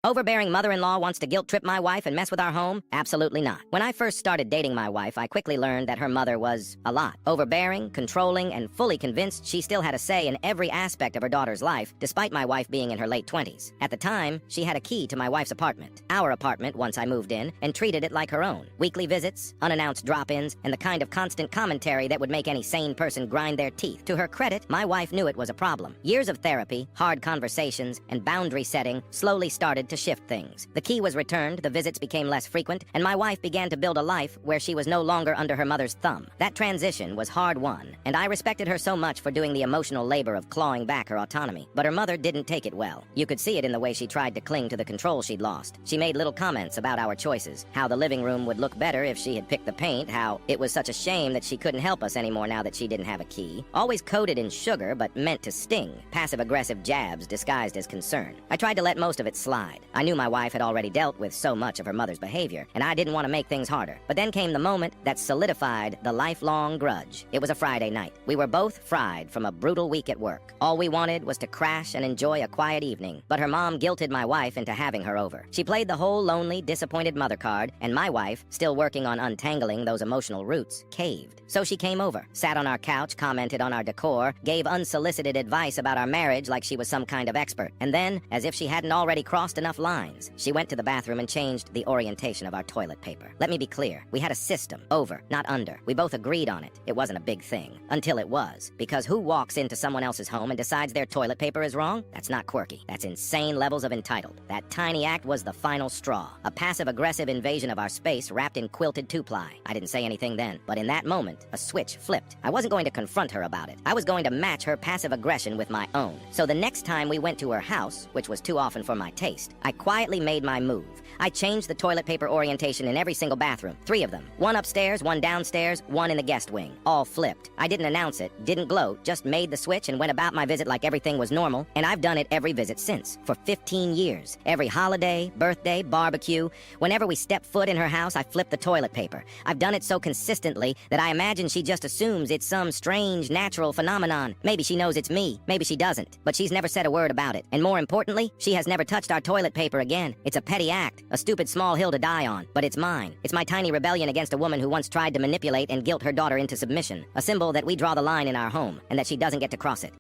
Overbearing mother-in-law wants to guilt-trip my wife and mess with our home? Absolutely not. When I first started dating my wife, I quickly learned that her mother was a lot. Overbearing, controlling, and fully convinced she still had a say in every aspect of her daughter's life, despite my wife being in her late 20s. At the time, she had a key to my wife's apartment. Our apartment, once I moved in, and treated it like her own. Weekly visits, unannounced drop-ins, and the kind of constant commentary that would make any sane person grind their teeth. To her credit, my wife knew it was a problem. Years of therapy, hard conversations, and boundary setting slowly started to shift things. The key was returned, the visits became less frequent, and my wife began to build a life where she was no longer under her mother's thumb. That transition was hard-won, and I respected her so much for doing the emotional labor of clawing back her autonomy. But her mother didn't take it well. You could see it in the way she tried to cling to the control she'd lost. She made little comments about our choices, how the living room would look better if she had picked the paint, how it was such a shame that she couldn't help us anymore now that she didn't have a key. Always coated in sugar, but meant to sting. Passive-aggressive jabs disguised as concern. I tried to let most of it slide. I knew my wife had already dealt with so much of her mother's behavior, and I didn't want to make things harder. But then came the moment that solidified the lifelong grudge. It was a Friday night. We were both fried from a brutal week at work. All we wanted was to crash and enjoy a quiet evening, but her mom guilted my wife into having her over. She played the whole lonely, disappointed mother card, and my wife, still working on untangling those emotional roots, caved. So she came over, sat on our couch, commented on our decor, gave unsolicited advice about our marriage like she was some kind of expert, and then, as if she hadn't already crossed enough lines, she went to the bathroom and changed the orientation of our toilet paper. Let me be clear, we had a system, over, not under. We both agreed on it. It wasn't a big thing. Until it was. Because who walks into someone else's home and decides their toilet paper is wrong? That's not quirky. That's insane levels of entitled. That tiny act was the final straw. A passive-aggressive invasion of our space wrapped in quilted two-ply. I didn't say anything then, but in that moment, a switch flipped. I wasn't going to confront her about it. I was going to match her passive aggression with my own. So the next time we went to her house, which was too often for my taste, I quietly made my move. I changed the toilet paper orientation in every single bathroom. 3 of them. 1 upstairs, 1 downstairs, 1 in the guest wing. All flipped. I didn't announce it, didn't gloat, just made the switch and went about my visit like everything was normal, and I've done it every visit since, for 15 years. Every holiday, birthday, barbecue, whenever we step foot in her house, I flip the toilet paper. I've done it so consistently that I imagine she just assumes it's some strange, natural phenomenon. Maybe she knows it's me, maybe she doesn't, but she's never said a word about it. And more importantly, she has never touched our toilet paper again. It's a petty act, a stupid small hill to die on, but it's mine. It's my tiny rebellion against a woman who once tried to manipulate and guilt her daughter into submission, a symbol that we draw the line in our home, and that she doesn't get to cross it.